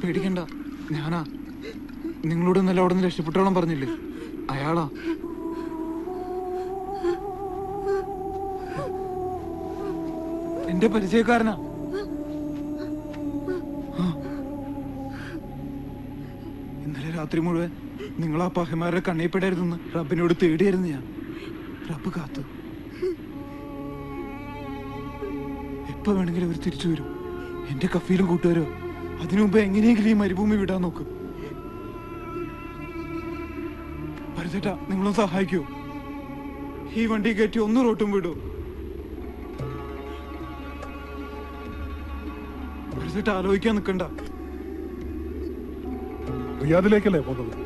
പേടിക്കണ്ട, ഞാനാ. നിങ്ങളോട് ഇന്നലെ അവിടെ നിന്ന് രക്ഷപ്പെട്ടോളം പറഞ്ഞില്ലേ, അയാളാ. എന്റെ പരിചയക്കാരനാ. ഇന്നലെ രാത്രി മുഴുവൻ നിങ്ങൾ ആ പഹമാരുടെ കണ്ണീപ്പെടായിരുന്നു റബ്ബിനോട് തേടിയായിരുന്നു ഞാൻ. റബ്ബ് കാത്തു. എപ്പോ വേണമെങ്കിലും അവർ തിരിച്ചു വരും. എന്റെ കഫീലും കൂട്ടുകാരോ. അതിനു മുമ്പ് എങ്ങനെയെങ്കിലും ഈ മരുഭൂമി വിടാൻ നോക്കും. പരിചേട്ടാ, നിങ്ങളും സഹായിക്കൂ. ഈ വണ്ടി കയറ്റി ഒന്ന് റോട്ടും വിടൂ. പരിചേട്ടാ, ആലോചിക്കാൻ നിൽക്കണ്ട. റിയാദിലേക്കല്ലേ പോകുന്നത്?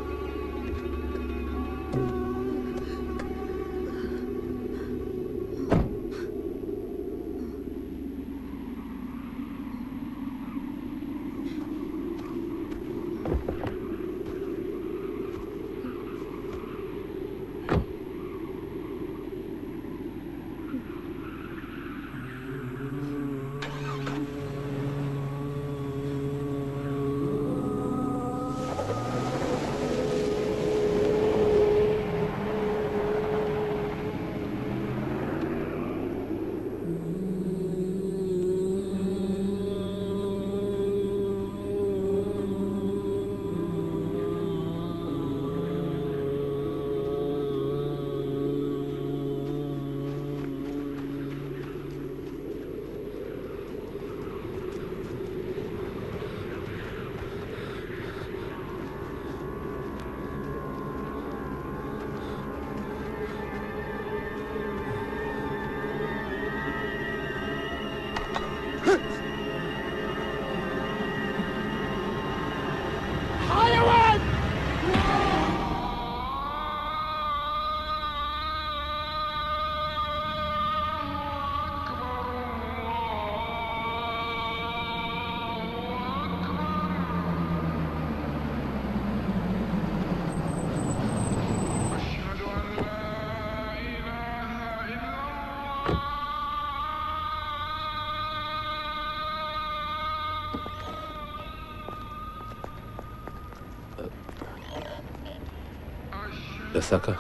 റസാക്ക,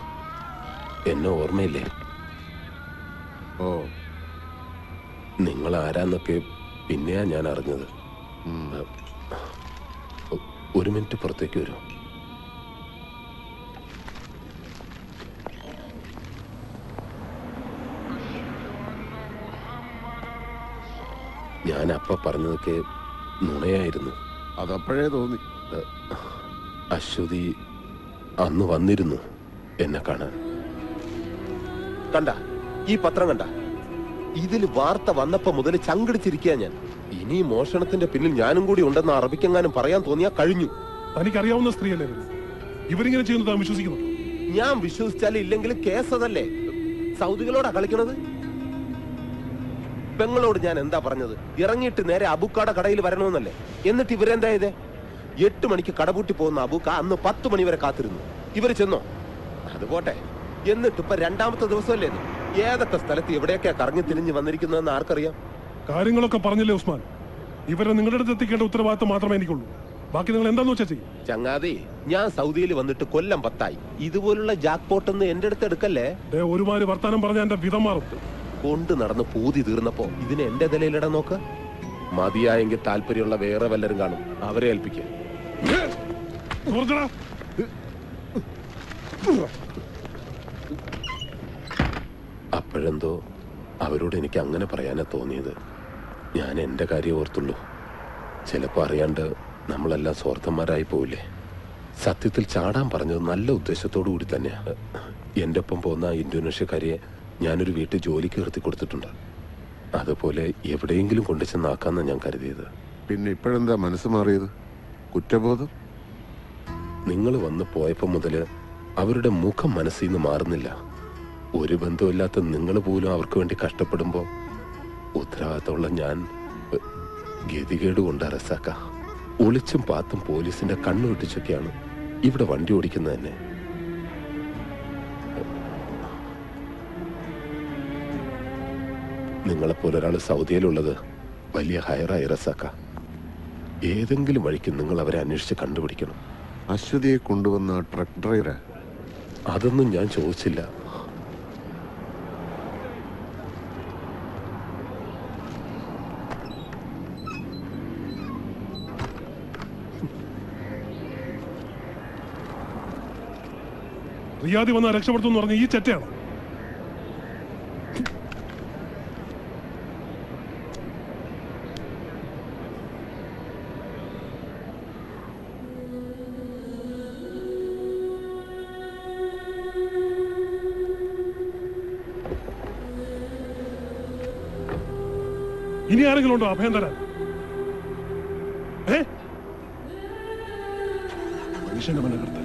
എന്നെ ഓർമ്മയില്ലേ? ഓ, നിങ്ങൾ ആരാന്നൊക്കെ പിന്നെയാ ഞാൻ അറിഞ്ഞത്. ഒരു മിനിറ്റ് പുറത്തേക്ക് വരും. ഞാൻ അപ്പ പറഞ്ഞതൊക്കെ നുണയായിരുന്നു. അതപ്പോഴേ തോന്നി. അശ്വതി അന്ന് വന്നിരുന്നു എന്നെ കാണാൻ. കണ്ട ഈ പത്രം കണ്ട? ഇതിൽ വാർത്ത വന്നപ്പോ മുതൽ ചങ്കിടിച്ചിരിക്കുക ഞാൻ. ഇനി മോഷണത്തിന്റെ പിന്നിൽ ഞാനും കൂടി ഉണ്ടെന്ന് അറബിക്കെങ്ങാനും പറയാൻ തോന്നിയാ കഴിഞ്ഞു. തനിക്കറിയാവുന്ന സ്ത്രീയല്ലേ ഇവരിങ്ങനെ ചെയ്യുന്നത്? താൻ വിശ്വസിക്കുന്നു? ഞാൻ വിശ്വസിച്ചാലും ഇല്ലെങ്കിലും കേസ് അതല്ലേ. സൗദികളോടാ കളിക്കണത്. പെങ്ങളോട് ഞാൻ എന്താ പറഞ്ഞത്? ഇറങ്ങിയിട്ട് നേരെ അബൂക്കാടെ കടയിൽ വരണമെന്നല്ലേ. എന്നിട്ട് ഇവരെന്താ ചെയ്തേ? 8 മണിക്ക് കടപൂട്ടി പോകുന്ന അബൂക്ക അന്ന് 10 മണി വരെ കാത്തിരുന്നു. ഇവര് ചെന്നോ? അത് പോട്ടെ. എന്നിട്ട് ഇപ്പൊ 2ാമത്തെ ദിവസമല്ലേ? ഏതൊക്കെ സ്ഥലത്ത് എവിടെയൊക്കെയാ കറങ്ങി തിരിഞ്ഞ് വന്നിരിക്കുന്നതെന്ന് ആർക്കറിയാം? കാര്യങ്ങളൊക്കെ പറഞ്ഞില്ലേ ഉസ്മാൻ? ഇവരെ നിങ്ങളുടെ അടുത്ത് എത്തിക്കേണ്ട ഉത്തരവാദിത്തം മാത്രമേ എനിക്കുള്ളൂ. ബാക്കി നിങ്ങൾ എന്താന്ന് വെച്ചാ ചെയ്യും. ചങ്ങാതി, ഞാൻ സൗദിയിൽ വന്നിട്ട് കൊല്ലം 10ആയി. ഇതുപോലുള്ള ജാക്ക് പോട്ടൊന്ന് എന്റെ അടുത്ത് എടുക്കല്ലേ. ഒരുമാതിരി വർത്താനം പറഞ്ഞ എന്റെ വിധം മാറും. കൊണ്ട് നടന്ന് പൂതി തീർന്നപ്പോ ഇതിന് എന്റെ നിലയിലിടാൻ നോക്ക്. മതിയായെങ്കിൽ താല്പര്യമുള്ള വേറെ വല്ലരും കാണും, അവരെ ഏൽപ്പിക്കുക. അപ്പോഴെന്തോ അവരോട് എനിക്ക് അങ്ങനെ പറയാനാ തോന്നിയത്. ഞാൻ എന്റെ കാര്യം ഓർത്തുള്ളൂ. ചിലപ്പോ അറിയാണ്ട് നമ്മളെല്ലാം സ്വാർത്ഥന്മാരായി പോവില്ലേ. സത്യത്തിൽ ചാടാൻ പറഞ്ഞത് നല്ല ഉദ്ദേശത്തോടു കൂടി തന്നെയാ. എന്റെ ഒപ്പം പോകുന്ന ഇന്തോനേഷ്യക്കാരിയെ ഞാനൊരു വീട്ടിൽ ജോലിക്ക് നിർത്തി കൊടുത്തിട്ടുണ്ട്. അതുപോലെ എവിടെയെങ്കിലും കൊണ്ടു ചെന്നാക്കാന്നാ ഞാൻ കരുതിയത്. പിന്നെ ഇപ്പോഴെന്താ മനസ്സ് മാറിയത്? കുറ്റബോധം? നിങ്ങൾ വന്ന് പോയപ്പോ മുതല് അവരുടെ മുഖം മനസ്സിൽ നിന്ന് മാറുന്നില്ല. ഒരു ബന്ധമില്ലാത്ത നിങ്ങൾ പോലും അവർക്ക് വേണ്ടി കഷ്ടപ്പെടുമ്പോ ഉത്തരവാദിത്തമുള്ള ഞാൻ ഗതികേട് കൊണ്ടാ റസാക്ക. ഒളിച്ചും പാത്തും പോലീസിന്റെ കണ്ണു വെട്ടിച്ചൊക്കെയാണ് ഇവിടെ വണ്ടി ഓടിക്കുന്നത് തന്നെ. നിങ്ങളെപ്പോലൊരാൾ സൗദിയിലുള്ളത് വലിയ ഹയറായി റസാക്ക. ഏതെങ്കിലും വഴിക്ക് നിങ്ങൾ അവരെ അന്വേഷിച്ച് കണ്ടുപിടിക്കണം. അശ്വതിയെ കൊണ്ടുവന്ന ട്രക്ക് ഡ്രൈവറെ അതൊന്നും ഞാൻ ചോദിച്ചില്ല. റിയാദി വന്നാൽ രക്ഷപ്പെടുത്തുമെന്ന് പറഞ്ഞ ഈ ചെറ്റയാണ്. ഇനി ആരെങ്കിലും ഉണ്ടോ അഭയം തരാൻ? മനുഷ്യന്റെ മനകർത്ത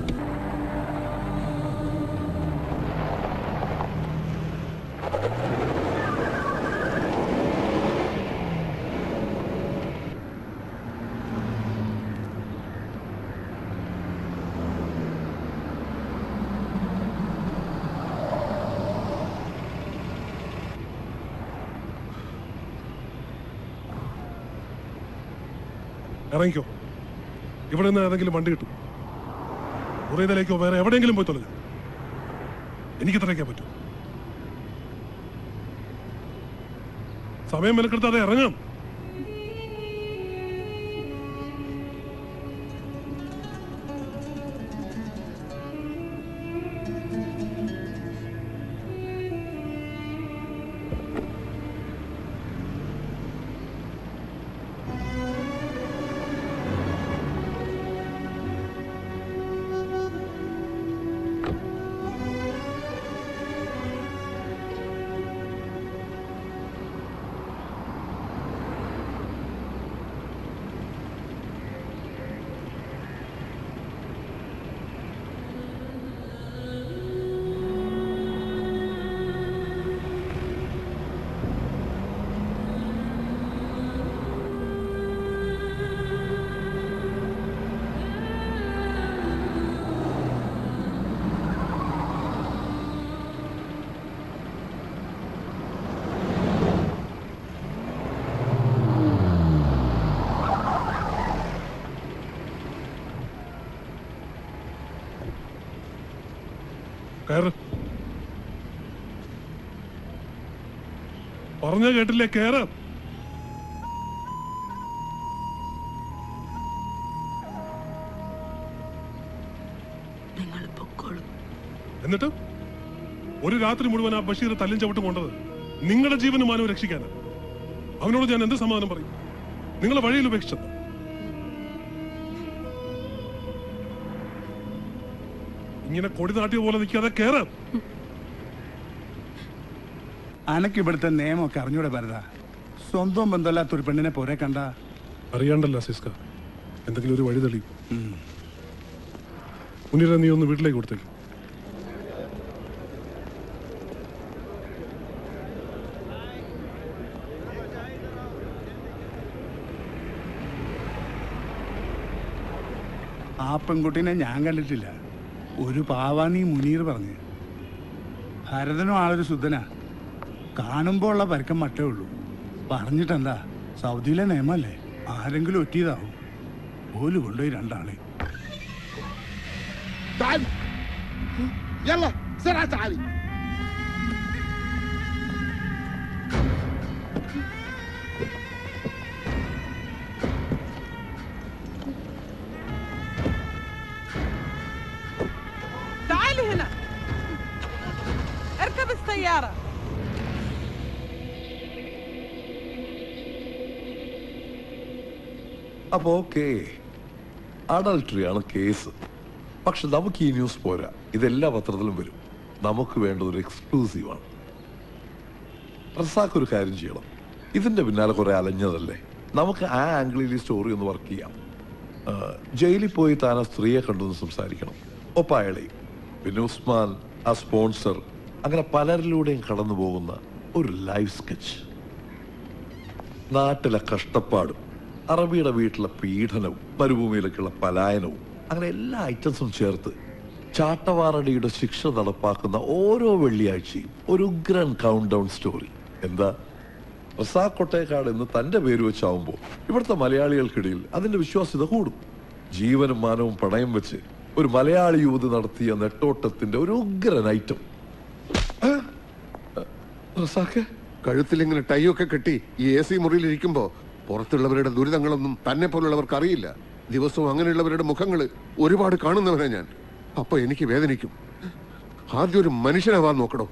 ഇറങ്ങിക്കോ. ഇവിടെ നിന്ന് ഏതെങ്കിലും വണ്ടി കിട്ടും. ഉറയിലേക്കോ വേറെ എവിടെയെങ്കിലും പോയി തൊലഞ്ഞു. എനിക്ക് ഇത്രയൊക്കെ പറ്റും. സമയം മെനക്കെടുത്താതെ ഇറങ്ങാം. പറഞ്ഞ കേട്ടില്ലേ? കേറ്. എന്നിട്ട് ഒരു രാത്രി മുഴുവൻ ആ ബഷീർ തല്ലും ചവിട്ടും കൊണ്ടത് നിങ്ങളുടെ ജീവനും മാനവും രക്ഷിക്കാനാണ്. അവനോട് ഞാൻ എന്ത് സമാധാനം പറയും? നിങ്ങളെ വഴിയിൽ ഉപേക്ഷിച്ചത്. ഇങ്ങനെ കൊടി നാട്ടിയ പോലെ നിൽക്കാതെ കേറാം. അനക്ക് ഇവിടുത്തെ നിയമമൊക്കെ അറിഞ്ഞൂടെ ഭരത? സ്വന്തം ബന്ധമല്ലാത്തൊരു പെണ്ണിനെ പോരെ കണ്ട അറിയാണ്ടല്ല സിസ്ക. എന്തെങ്കിലും ഒരു വഴി തെളിയും. മുനീറ, നീ ഒന്ന് വീട്ടിലേക്ക് കൊടുത്തേക്ക്. ആ പെൺകുട്ടീനെ ഞാൻ കണ്ടിട്ടില്ല. ഒരു പാവാനീ മുനീർ പറഞ്ഞു. ഭരതനും ആളൊരു ശുദ്ധനാ. കാണുമ്പോൾ ഉള്ള പരക്കം മട്ടേ ഉള്ളൂ. പറഞ്ഞിട്ടെന്താ, സൗദിയിലെ നിയമല്ലേ, ആരെങ്കിലും ഒറ്റിയതാവും. ഓല് കൊണ്ടുപോയി രണ്ടാളെ. تعالي هنا اركب السيارة. അപ്പൊ ഓക്കെ, അഡൾട്ടറി ആണ് കേസ്. പക്ഷെ നമുക്ക് ഈ ന്യൂസ് പോരാ. ഇതെല്ലാ പത്രത്തിലും വരും. നമുക്ക് വേണ്ടത് ഒരു എക്സ്ക്ലൂസീവാണ്. റസാഖ് ഒരു കാര്യം ചെയ്യണം. ഇതിന്റെ പിന്നാലെ കുറെ അലഞ്ഞതല്ലേ, നമുക്ക് ആ ആംഗിളിൽ ഈ സ്റ്റോറി ഒന്ന് വർക്ക് ചെയ്യാം. ജയിലിൽ പോയി താൻ ആ സ്ത്രീയെ കണ്ടൊന്ന് സംസാരിക്കണം. ഒപ്പം അയാളെയും പിന്നെ ഉസ്മാൻ, ആ സ്പോൺസർ, അങ്ങനെ പലരിലൂടെയും കടന്നു പോകുന്ന ഒരു ലൈഫ് സ്കെച്ച്. നാട്ടിലെ കഷ്ടപ്പാടും അറബിയുടെ വീട്ടിലെ പീഡനവും മരുഭൂമിയിലേക്കുള്ള പലായനവും അങ്ങനെ എല്ലാ ഐറ്റംസും ചേർത്ത് ചാട്ടവാറടിയുടെ ശിക്ഷ നടപ്പാക്കുന്ന ഓരോ വെള്ളിയാഴ്ചയും ഒരു ഉഗ്രൻ കൗണ്ട് ഡൗൺ സ്റ്റോറി. എന്താ റസാഖ് കൊട്ടേക്കാട് എന്ന് തന്റെ പേര് വെച്ചാവുമ്പോൾ ഇവിടുത്തെ മലയാളികൾക്കിടയിൽ അതിന്റെ വിശ്വാസ്യത കൂടും. ജീവനും മാനവും പണയം വെച്ച് ഒരു മലയാളി യൂത് നടത്തിയ നെട്ടോട്ടത്തിന്റെ ഒരു ഉഗ്രൻ ഐറ്റം. റസാഖ് കഴുത്തിലിങ്ങനെ ടൈ ഒക്കെ കെട്ടി ഈ AC മുറിയിൽ ഇരിക്കുമ്പോ പുറത്തുള്ളവരുടെ ദുരിതങ്ങളൊന്നും തന്നെ പോലുള്ളവർക്ക് അറിയില്ല. ദിവസവും അങ്ങനെയുള്ളവരുടെ മുഖങ്ങൾ ഒരുപാട് കാണുന്നവനാ ഞാൻ. അപ്പൊ എനിക്ക് വേദനിക്കും. ആദ്യം ഒരു മനുഷ്യനാവാൻ നോക്കണോ.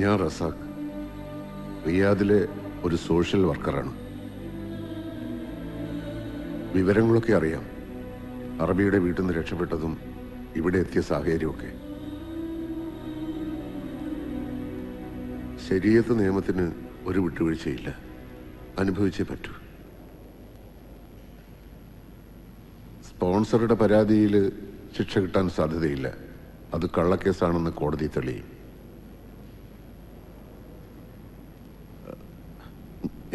ഞാൻ റസാഖ്, റിയാദിലെ ഒരു സോഷ്യൽ വർക്കറാണ്. വിവരങ്ങളൊക്കെ അറിയാം. അറബിയുടെ വീട്ടിൽ നിന്ന് രക്ഷപ്പെട്ടതും ഇവിടെ എത്തിയ സാഹചര്യമൊക്കെ. ശരീഅത്ത് നിയമത്തിന് ഒരു വിട്ടുവീഴ്ചയില്ല. അനുഭവിച്ചേ പറ്റൂ. സ്പോൺസറുടെ പരാതിയിൽ ശിക്ഷ കിട്ടാൻ സാധ്യതയില്ല. അത് കള്ളക്കേസാണെന്ന് കോടതി തെളിയും.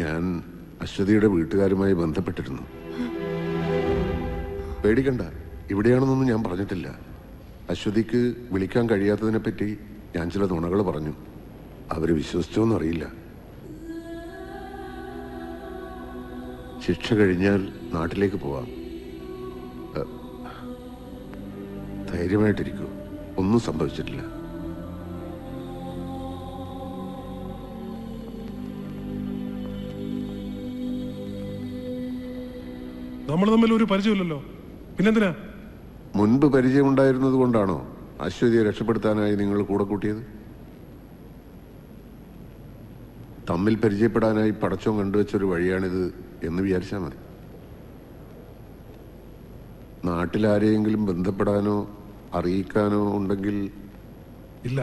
ഞാൻ അശ്വതിയുടെ വീട്ടുകാരുമായി ബന്ധപ്പെട്ടിരുന്നു. പേടിക്കണ്ട, ഇവിടെയാണെന്നൊന്നും ഞാൻ പറഞ്ഞിട്ടില്ല. അശ്വതിക്ക് വിളിക്കാൻ കഴിയാത്തതിനെപ്പറ്റി ഞാൻ ചില നുണകൾ പറഞ്ഞു. അവര് വിശ്വസിച്ചോന്നറിയില്ല. ശിക്ഷ കഴിഞ്ഞാൽ നാട്ടിലേക്ക് പോവാം. ധൈര്യമായിട്ടിരിക്കൂ, ഒന്നും സംഭവിച്ചിട്ടില്ല. നമ്മൾ തമ്മിൽ ഒരു പരിചയമില്ലല്ലോ, പിന്നെന്തിനാ? മുൻപ് പരിചയമുണ്ടായിരുന്നത് കൊണ്ടാണോ അശ്വതിയെ രക്ഷപ്പെടുത്താനായി നിങ്ങൾ കൂടെ കൂട്ടിയത്? തമ്മിൽ പരിചയപ്പെടാനായി പടച്ചോൻ കണ്ടുവച്ചൊരു വഴിയാണിത് എന്ന് വിചാരിച്ചാൽ മതി. നാട്ടിലാരെയെങ്കിലും ബന്ധപ്പെടാനോ അറിയിക്കാനോ ഉണ്ടെങ്കിൽ? ഇല്ല,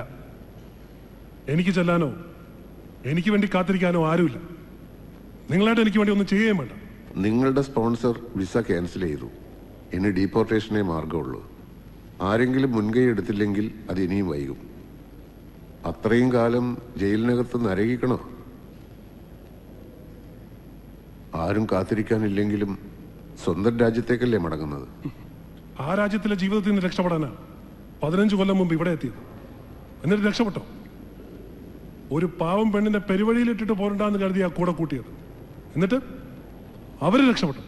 എനിക്ക് ചെല്ലാനോ എനിക്ക് വേണ്ടി കാത്തിരിക്കാനോ ആരുമില്ല. നിങ്ങളായിട്ട് എനിക്ക് വേണ്ടി ഒന്നും ചെയ്യുകയും വേണ്ട. നിങ്ങളുടെ സ്പോൺസർ വിസ ക്യാൻസൽ ചെയ്തു. ഇനി ഡീപ്പോർട്ടേഷനേ മാർഗമുള്ളൂ. ആരെങ്കിലും മുൻകൈ എടുത്തില്ലെങ്കിൽ അത് ഇനിയും വൈകും. അത്രയും കാലം ജയിലിനകത്ത് നരകിക്കണോ? ആരും കാത്തിരിക്കാനില്ലെങ്കിലും സ്വന്തം രാജ്യത്തേക്കല്ലേ മടങ്ങുന്നത്? ആ രാജ്യത്തിലെ ജീവിതത്തിൽ നിന്ന് രക്ഷപ്പെടാനാ 15 കൊല്ലം മുമ്പ് ഇവിടെ എത്തിയത്. എന്നിട്ട് രക്ഷപ്പെട്ടോ? ഒരു പാവം പെണ്ണിനെ പെരുവഴിയിലിട്ടിട്ട് പോരണ്ടാന്ന് കരുതി ആ കൂടെ കൂട്ടിയത്. എന്നിട്ട് അവര് രക്ഷപ്പെട്ടു.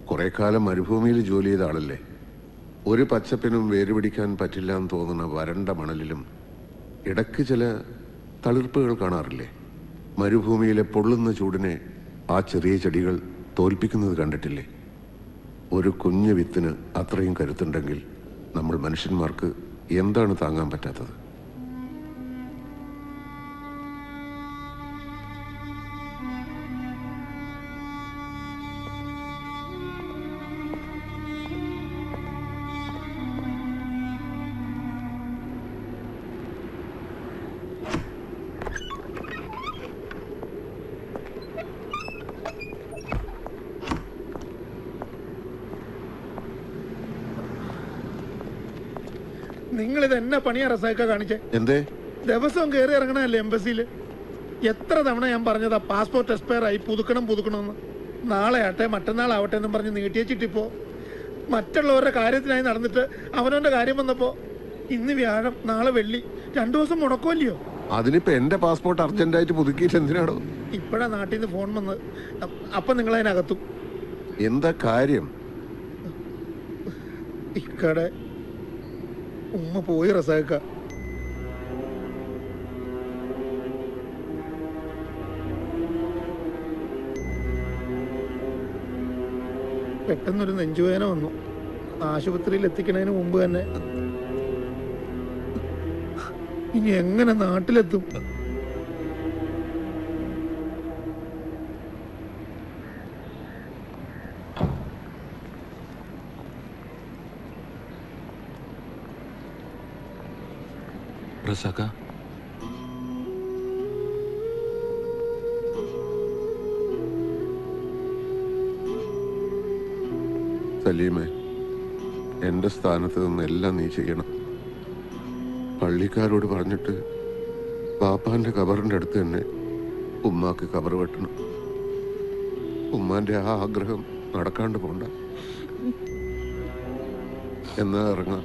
കുറെ കാലം മരുഭൂമിയിൽ ജോലി ചെയ്ത ആളല്ലേ. ഒരു പച്ചപ്പിനും വേരുപിടിക്കാൻ പറ്റില്ല എന്ന് തോന്നുന്ന വരണ്ട മണലിലും ഇടയ്ക്ക് ചില തളിർപ്പുകൾ കാണാറില്ലേ? മരുഭൂമിയിലെ പൊള്ളുന്ന ചൂടിനെ ആ ചെറിയ ചെടികൾ തോൽപ്പിക്കുന്നത് കണ്ടിട്ടില്ലേ? ഒരു കുഞ്ഞു വിത്തിന് അത്രയും കരുത്തുണ്ടെങ്കിൽ നമ്മൾ മനുഷ്യന്മാർക്ക് എന്താണ് താങ്ങാൻ പറ്റാത്തത്? നിങ്ങളിത് എന്നെ പണിയാ റസാക്ക കാണിച്ചേ? എന്തേ? ദിവസവും കയറി ഇറങ്ങണല്ലേ എംബസിയിൽ? എത്ര തവണ ഞാൻ പറഞ്ഞതാ പാസ്പോർട്ട് എക്സ്പയർ ആയി, പുതുക്കണമെന്ന്. നാളെ ആട്ടെ മറ്റന്നാളാവട്ടെ എന്നും പറഞ്ഞ് നീട്ടിയച്ചിട്ടിപ്പോ മറ്റുള്ളവരുടെ കാര്യത്തിനായി നടന്നിട്ട് അവനവന്റെ കാര്യം വന്നപ്പോ ഇന്ന് വ്യാഴം നാളെ വെള്ളി 2 ദിവസം മുടക്കുമല്ലയോ? അതിനിപ്പോ എന്റെ പാസ്പോർട്ട് അർജന്റായിട്ട് പുതുക്കിയിട്ട് എന്തിനാണോ? ഇപ്പഴാ നാട്ടിൽ നിന്ന് ഫോൺ വന്ന്. അപ്പൊ നിങ്ങൾ അതിനകത്തും. എന്താ കാര്യം? ഇക്കടെ ഉമ്മ പോയി റസാക്ക. പെട്ടെന്നൊരു നെഞ്ചുവേദന വന്നു. ആശുപത്രിയിൽ എത്തിക്കണതിന് മുമ്പ് തന്നെ. ഇനി എങ്ങനെ നാട്ടിലെത്തും? റസാക്ക, സലീമേ, എൻ്റെ സ്ഥാനത്ത് നിന്ന് എല്ലാം നീ ചെയ്യണം. പള്ളിക്കാരോട് പറഞ്ഞിട്ട് പാപ്പാന്റെ കബറിൻ്റെ അടുത്ത് തന്നെ ഉമ്മാക്ക് കബർ വെട്ടണം. ഉമ്മാന്റെ ആ ആഗ്രഹം നടക്കാണ്ട് പോണ്ട. എന്നാ ഇറങ്ങാം.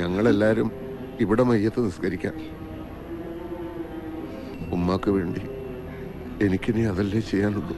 ഞങ്ങളെല്ലാരും ഇവിടെ മയ്യത്ത് നിസ്കരിക്കാം. ഉമ്മാക്ക് വേണ്ടി എനിക്കിനി അതല്ലേ ചെയ്യാനുള്ളൂ.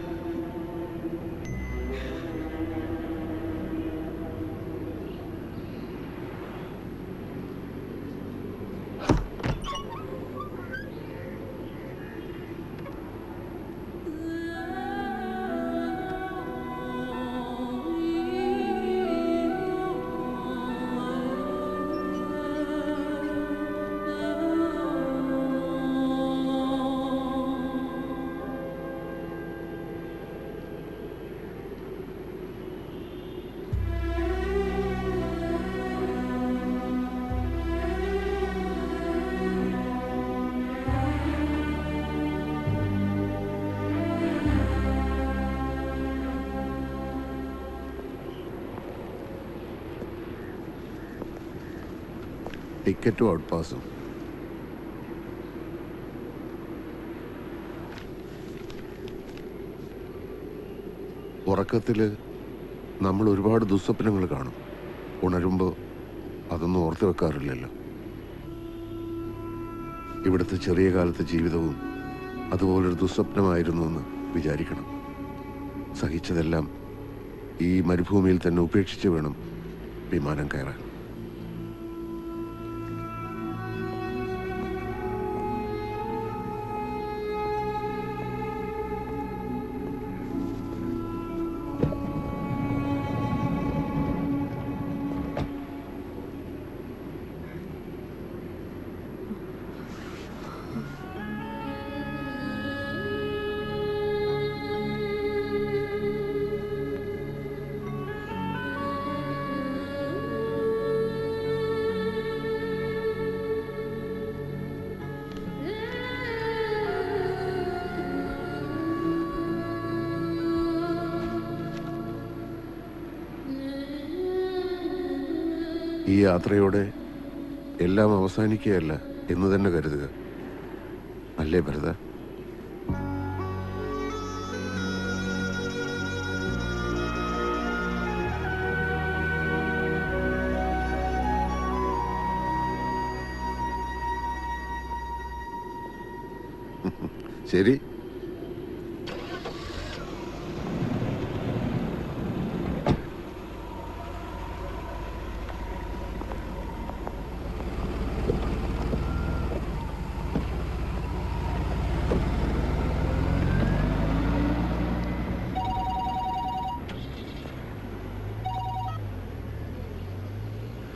ടിക്കറ്റും ഔട്ട് പാസും. ഉറക്കത്തിൽ നമ്മൾ ഒരുപാട് ദുസ്വപ്നങ്ങൾ കാണും. ഉണരുമ്പോൾ അതൊന്നും ഓർത്ത് വെക്കാറില്ലല്ലോ. ഇവിടുത്തെ ചെറിയ കാലത്തെ ജീവിതവും അതുപോലൊരു ദുസ്വപ്നമായിരുന്നു എന്ന് വിചാരിക്കണം. സഹിച്ചതെല്ലാം ഈ മരുഭൂമിയിൽ തന്നെ ഉപേക്ഷിച്ച് വേണം വിമാനം കയറാൻ. ഈ യാത്രയോടെ എല്ലാം അവസാനിക്കുകയല്ല എന്ന് തന്നെ കരുതുക. അല്ലേ ഭരത? ശരി.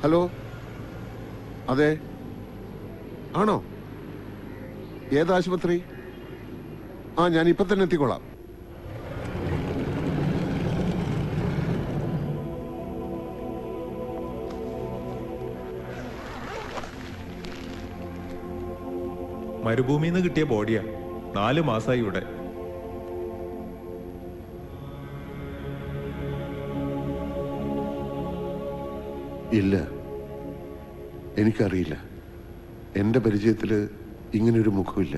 ഹലോ, അതെ, ആണോ? ഏത് ആശുപത്രി? ഞാൻ ഇപ്പം തന്നെ എത്തിക്കോളാം. മരുഭൂമിയിൽ നിന്ന് കിട്ടിയ ബോഡിയാ. 4 മാസമായി ഇവിടെ. ഇല്ല, എനിക്കറിയില്ല. എൻ്റെ പരിചയത്തിൽ ഇങ്ങനൊരു മുഖമില്ല.